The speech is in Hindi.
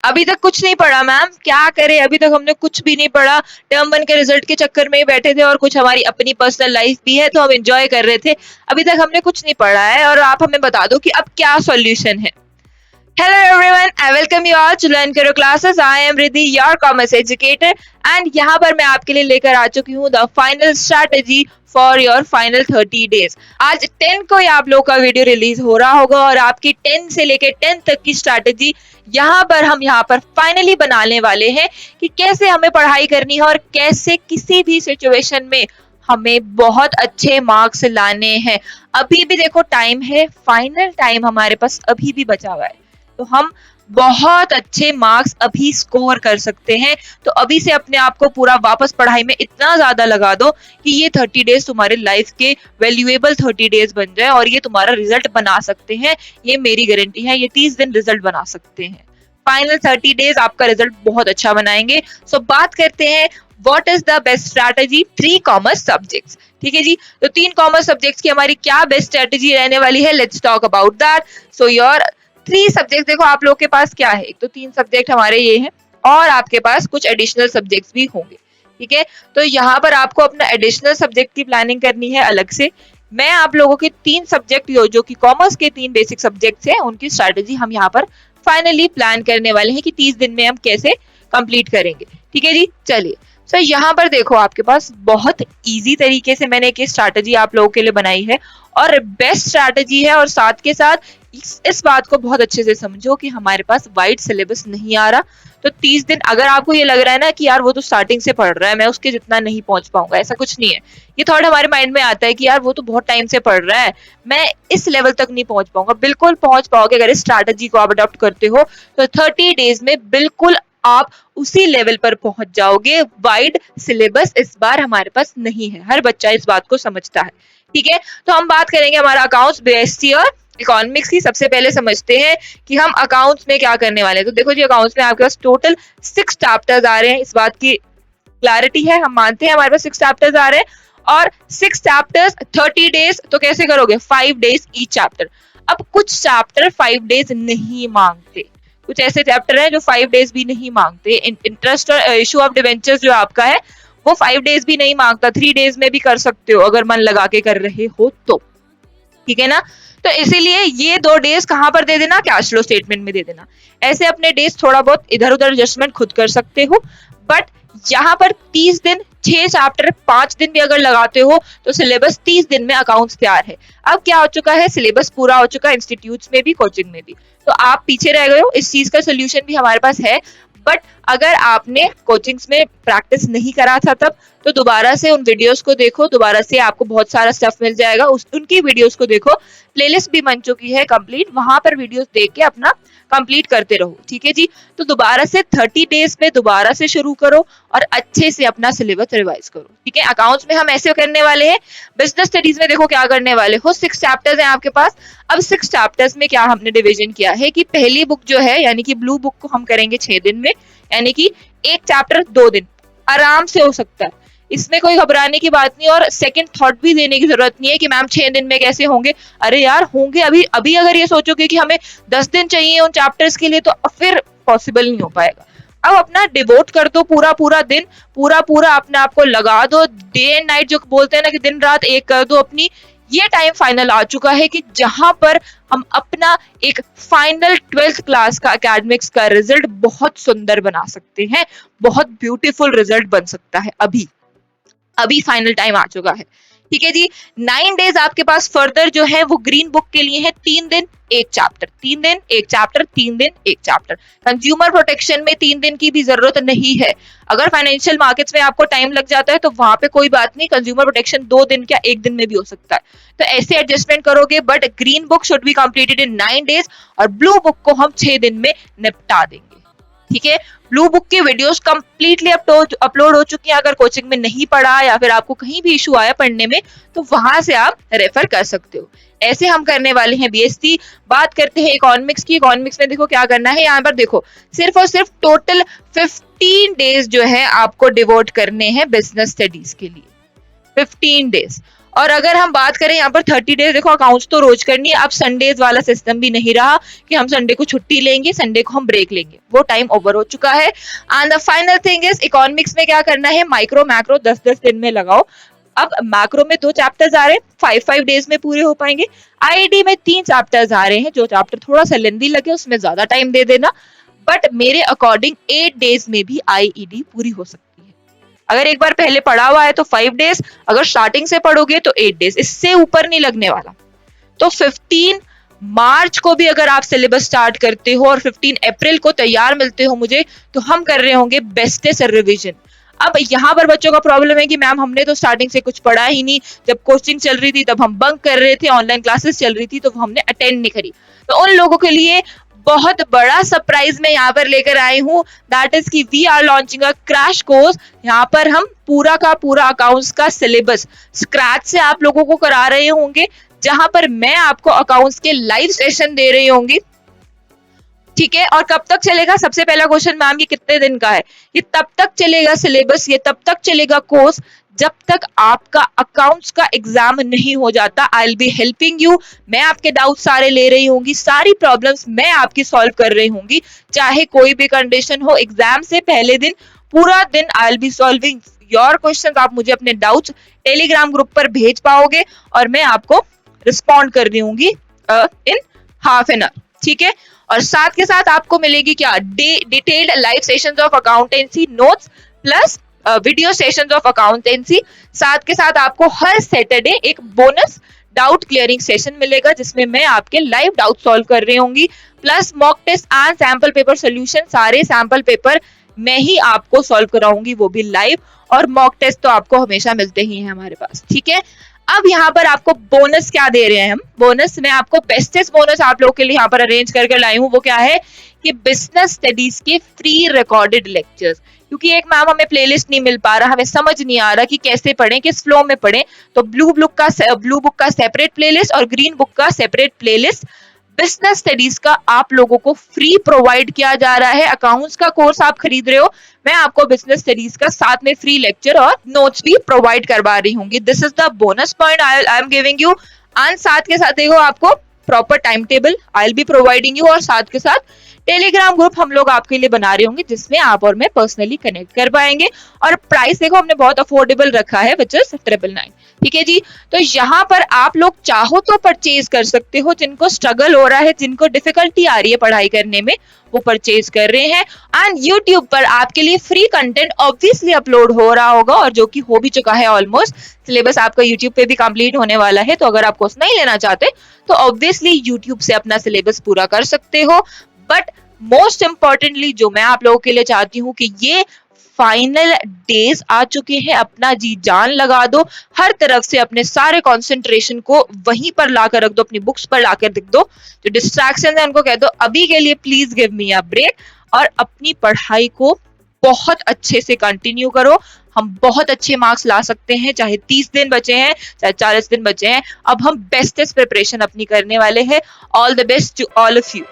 अभी तक कुछ नहीं पढ़ा मैम, क्या करें, अभी तक हमने कुछ भी नहीं पढ़ा। टर्म 1 के रिजल्ट के चक्कर में ही बैठे थे और कुछ हमारी अपनी पर्सनल लाइफ भी है तो हम एंजॉय कर रहे थे। अभी तक हमने कुछ नहीं पढ़ा है और आप हमें बता दो कि अब क्या सॉल्यूशन है। Hello everyone, I welcome you all to Learn Karo Classes. I am Riddhi, your commerce educator, and यहाँ पर मैं आपके लिए लेकर आ चुकी हूँ the final strategy for your final 30 days. आज 10 को ही आप लोगों का वीडियो रिलीज हो रहा होगा और आपकी 10 से लेकर 10 तक की स्ट्रैटेजी यहाँ पर फाइनली बनाने वाले हैं कि कैसे हमें पढ़ाई करनी है और कैसे किसी भी सिचुएशन में हमें बहुत अच्छे मार्क्स लाने हैं। अभी भी देखो टाइम है, फाइनल टाइम हमारे पास अभी भी बचा हुआ है, तो हम बहुत अच्छे मार्क्स अभी स्कोर कर सकते हैं। तो अभी से अपने आप को पूरा वापस पढ़ाई में इतना ज्यादा लगा दो कि ये 30 डेज तुम्हारे लाइफ के वैल्यूएबल 30 डेज बन जाए और ये तुम्हारा रिजल्ट बना सकते हैं। ये मेरी गारंटी है, ये 30 दिन रिजल्ट बना सकते हैं। फाइनल 30 डेज आपका रिजल्ट बहुत अच्छा बनाएंगे। सो बात करते हैं what is the best strategy 3 commerce subjects. ठीक है जी, तो 3 कॉमर्स सब्जेक्ट्स की हमारी क्या बेस्ट स्ट्रैटेजी रहने वाली है, let's talk about that. So your 3 subject देखो आप लोग के पास क्या है, एक तो 3 सब्जेक्ट हमारे ये हैं और आपके पास कुछ एडिशनल सब्जेक्ट्स भी होंगे। ठीक है, तो यहाँ पर आपको अपना एडिशनल सब्जेक्ट की प्लानिंग करनी है अलग से। मैं आप लोगों के 3 सब्जेक्ट जो कि कॉमर्स के 3 बेसिक सब्जेक्ट्स हैं उनकी स्ट्रैटेजी हम यहाँ पर फाइनली प्लान करने वाले हैं कि 30 दिन में हम कैसे कंप्लीट करेंगे। ठीक है जी, चलिए सर यहाँ पर देखो आपके पास बहुत इजी तरीके से मैंने एक स्ट्रैटेजी आप लोगों के लिए बनाई है और बेस्ट स्ट्रैटेजी है। और साथ के साथ इस बात को बहुत अच्छे से समझो कि हमारे पास वाइड सिलेबस नहीं आ रहा, तो 30 दिन अगर आपको ये लग रहा है ना कि यार वो तो स्टार्टिंग से पढ़ रहा है, मैं उसके जितना नहीं पहुंच पाऊंगा, ऐसा कुछ नहीं है। ये थॉट हमारे माइंड में आता है कि यार वो तो बहुत टाइम से पढ़ रहा है, मैं इस लेवल तक नहीं पहुंच पाऊंगा। बिल्कुल पहुंच पाओगे अगर इस स्ट्रैटेजी को आप अडॉप्ट करते हो, तो 30 डेज में बिल्कुल आप उसी लेवल पर पहुंच जाओगे। वाइड सिलेबस इस बार हमारे पास नहीं है, हर बच्चा इस बात को समझता है। ठीक है, तो हम बात करेंगे हमारा अकाउंट्स, बीएससी और इकोनॉमिक्स की। सबसे पहले समझते हैं कि हम अकाउंट्स में क्या करने वाले हैं। तो देखो जी, अकाउंट्स में आपके पास टोटल 6 चैप्टर्स आ रहे हैं, इस बात की क्लैरिटी है, हम मानते हैं हमारे पास 6 चैप्टर्स आ रहे हैं और 6 चैप्टर्स 30 डेज, तो कैसे करोगे 5 डेज ईच चैप्टर। अब कुछ चैप्टर 5 डेज नहीं मांगते, कुछ ऐसे चैप्टर हैं जो 5 डेज भी नहीं मांगते। इंटरेस्ट और इशू ऑफ डिवेंचर्स जो आपका है वो 5 डेज भी नहीं मांगता, 3 डेज में भी कर सकते हो अगर मन लगा के कर रहे हो तो। ठीक है ना, तो इसीलिए ये 2 डेज कहां पर दे देना, कैश फ्लो स्टेटमेंट में दे देना। ऐसे अपने डेज थोड़ा बहुत इधर उधर एडजस्टमेंट खुद कर सकते हो, बट यहाँ पर 30 दिन 6 चैप्टर 5 दिन भी अगर लगाते हो तो सिलेबस 30 दिन में अकाउंट्स तैयार है। अब क्या हो चुका है, सिलेबस पूरा हो चुका है, इंस्टीट्यूट्स में भी कोचिंग में भी, तो आप पीछे रह गए हो। इस चीज का सोल्यूशन भी हमारे पास है, बट अगर आपने कोचिंग्स में प्रैक्टिस नहीं करा था तब, तो दोबारा से उन वीडियोस को देखो, दोबारा से आपको बहुत सारा स्टफ मिल जाएगा, उनकी वीडियोस को देखो। प्लेलिस्ट भी बन चुकी है कंप्लीट, वहां पर वीडियोस देख के अपना कंप्लीट करते रहो। ठीक है जी, तो दोबारा से 30 डेज में दोबारा से शुरू करो और अच्छे से अपना सिलेबस रिवाइज करो। ठीक है, अकाउंट्स में हम ऐसे करने वाले हैं। बिजनेस स्टडीज में देखो क्या करने वाले हो, 6 चैप्टर्स हैं आपके पास। अब 6 चैप्टर्स में क्या हमने डिवीजन किया है कि पहली बुक जो है यानी कि ब्लू बुक को हम करेंगे 6 दिन में, यानी कि एक चैप्टर 2 दिन आराम से हो सकता है, इसमें कोई घबराने की बात नहीं। और सेकंड थॉट भी देने की जरूरत नहीं है कि मैम 6 दिन में कैसे होंगे। अरे यार होंगे, अभी अगर ये सोचोगे कि हमें 10 दिन चाहिए उन चैप्टर्स के लिए तो फिर पॉसिबल नहीं हो पाएगा। अब अपना डिवोट कर दो, पूरा दिन पूरा अपने आप को लगा दो, डे एंड नाइट जो बोलते हैं ना कि दिन रात एक कर दो अपनी। ये टाइम फाइनल आ चुका है कि जहां पर हम अपना एक फाइनल 12th क्लास का एकेडमिक्स का रिजल्ट बहुत सुंदर बना सकते हैं, बहुत ब्यूटीफुल रिजल्ट बन सकता है। अभी फाइनल टाइम आ चुका है। ठीक है जी, 9 डेज आपके पास फर्दर जो है वो ग्रीन बुक के लिए है, 3 दिन 1 चैप्टर, 3 दिन 1 चैप्टर, 3 दिन 1 चैप्टर। कंज्यूमर प्रोटेक्शन में 3 दिन की भी जरूरत नहीं है। अगर फाइनेंशियल मार्केट्स में आपको टाइम लग जाता है तो वहां पे कोई बात नहीं, कंज्यूमर प्रोटेक्शन 2 दिन क्या 1 दिन में भी हो सकता है, तो ऐसे एडजस्टमेंट करोगे। But green book should be completed in 9 days और ब्लू बुक को हम 6 दिन में निपटा देंगे। ठीक है, ब्लू बुक की वीडियोस कंप्लीटली अपलोड हो चुकी हैं। अगर कोचिंग में नहीं पढ़ा या फिर आपको कहीं भी इशू आया पढ़ने में तो वहां से आप रेफर कर सकते हो। ऐसे हम करने वाले हैं बीएससी। बात करते हैं इकोनॉमिक्स की। इकोनॉमिक्स में देखो क्या करना है, यहाँ पर देखो सिर्फ और सिर्फ टोटल 15 डेज जो है आपको डिवोट करने हैं बिजनेस स्टडीज के लिए, 15 डेज। और अगर हम बात करें यहाँ पर 30 डेज, देखो अकाउंट्स तो रोज करनी है, अब संडेज वाला सिस्टम भी नहीं रहा कि हम संडे को छुट्टी लेंगे, संडे को हम ब्रेक लेंगे, वो टाइम ओवर हो चुका है। And the final thing is economics में क्या करना है, माइक्रो मैक्रो 10-10 दिन में लगाओ। अब मैक्रो में 2 चैप्टर्स आ रहे हैं, 5-5 डेज में पूरे हो पाएंगे। आईईडी में 3 चैप्टर्स आ रहे हैं, जो चैप्टर थोड़ा सा लेंदी लगे उसमें ज्यादा टाइम दे देना, बट मेरे अकॉर्डिंग 8 डेज में भी आईईडी पूरी हो सकती है। अगर एक बार पहले पढ़ा हुआ है तो 5 डेज, अगर स्टार्टिंग से पढ़ोगे तो 8 डेज, इससे ऊपर नहीं लगने वाला। तो 15 मार्च को भी अगर आप सिलेबस स्टार्ट करते हो और 15 अप्रैल को तैयार मिलते हो मुझे, तो हम कर रहे होंगे बेस्टेस्ट रिवीजन। अब यहाँ पर बच्चों का प्रॉब्लम है कि मैम हमने तो स्टार्टिंग से कुछ पढ़ा ही नहीं, जब कोचिंग चल रही थी तब हम बंक कर रहे थे, ऑनलाइन क्लासेस चल रही थी तो हमने अटेंड नहीं करी। तो उन लोगों के लिए बहुत बड़ा सरप्राइज मैं यहाँ पर लेकर आई हूँ, दैट इज कि we are launching a crash course. यहाँ पर हम पूरा का पूरा अकाउंट्स का सिलेबस स्क्रैच से आप लोगों को करा रहे होंगे, जहां पर मैं आपको अकाउंट्स के लाइव सेशन दे रही होंगी, ठीक है। और कब तक चलेगा, सबसे पहला क्वेश्चन, मैम ये कितने दिन का है? ये तब तक चलेगा सिलेबस, ये तब तक चलेगा कोर्स जब तक आपका अकाउंट्स का एग्जाम नहीं हो जाता। I will be helping you, मैं आपके डाउट सारे ले रही होंगी, सारी प्रॉब्लम्स मैं आपकी सॉल्व कर रही होंगी, चाहे कोई भी कंडीशन हो। एग्जाम से पहले दिन पूरा दिन I will be solving your questions. आप मुझे अपने डाउट्स टेलीग्राम ग्रुप पर भेज पाओगे और मैं आपको रिस्पॉन्ड कर रही होंगी इन हाफ एन आवर, ठीक है। और साथ के साथ आपको मिलेगी क्या, detailed live sessions of accountancy notes plus video sessions of accountancy. साथ के साथ आपको हर सैटरडे एक बोनस डाउट क्लियरिंग सेशन मिलेगा, जिसमें मैं आपके लाइव डाउट सॉल्व कर रही होंगी, plus mock test and sample paper solution. सारे सैंपल पेपर मैं ही आपको सॉल्व कराऊंगी, वो भी लाइव, और मॉक टेस्ट तो आपको हमेशा मिलते ही हैं हमारे पास, ठीक है। अब यहाँ पर आपको बोनस क्या दे रहे हैं हम, बोनस में आपको बेस्टेस्ट बोनस आप लोगों के लिए यहाँ पर अरेंज करके लाई हूँ। वो क्या है कि बिजनेस स्टडीज के फ्री रिकॉर्डेड लेक्चर्स, क्योंकि एक मैम हमें प्लेलिस्ट नहीं मिल पा रहा, हमें समझ नहीं आ रहा कि कैसे पढ़ें, किस फ्लो में पढ़ें, तो ब्लू बुक का सेपरेट प्लेलिस्ट और ग्रीन बुक का सेपरेट प्लेलिस्ट बिजनेस स्टडीज का आप लोगों को फ्री प्रोवाइड किया जा रहा है। अकाउंट्स का कोर्स आप खरीद रहे हो, मैं आपको बिजनेस स्टडीज का साथ में फ्री लेक्चर और नोट्स भी प्रोवाइड करवा रही होंगी। This is the bonus point I am giving you. And साथ के साथ देखो आपको proper time table I will be providing you, और साथ के साथ टेलीग्राम ग्रुप हम लोग आपके लिए बना रहे होंगे, जिसमें आप और मैं पर्सनली कनेक्ट कर पाएंगे। और प्राइस देखो हमने बहुत अफोर्डेबल रखा है, विच इज 999, ठीक है जी। तो यहाँ पर आप लोग चाहो तो परचेज कर सकते हो, जिनको स्ट्रगल हो रहा है, जिनको डिफिकल्टी आ रही है पढ़ाई करने में, वो परचेज कर रहे हैं। एंड यूट्यूब पर आपके लिए फ्री कंटेंट ऑब्वियसली अपलोड हो रहा होगा, और जो कि हो भी चुका है ऑलमोस्ट। सिलेबस आपका यूट्यूब पे भी कंप्लीट होने वाला है, तो अगर आप कोर्स नहीं लेना चाहते तो ऑब्वियसली यूट्यूब से अपना सिलेबस पूरा कर सकते हो। बट मोस्ट इंपॉर्टेंटली जो मैं आप लोगों के लिए चाहती हूँ कि ये फाइनल डेज आ चुके हैं, अपना जी जान लगा दो, हर तरफ से अपने सारे कंसंट्रेशन को वहीं पर लाकर रख दो, अपनी बुक्स पर लाकर रख दो, जो डिस्ट्रैक्शन है उनको कह दो अभी के लिए please give me a break, और अपनी पढ़ाई को बहुत अच्छे से कंटिन्यू करो। हम बहुत अच्छे मार्क्स ला सकते हैं, चाहे 30 दिन बचे हैं, चाहे 40 दिन बचे हैं। अब हम बेस्टेस्ट प्रिपरेशन अपनी करने वाले हैं। All the best to all of you.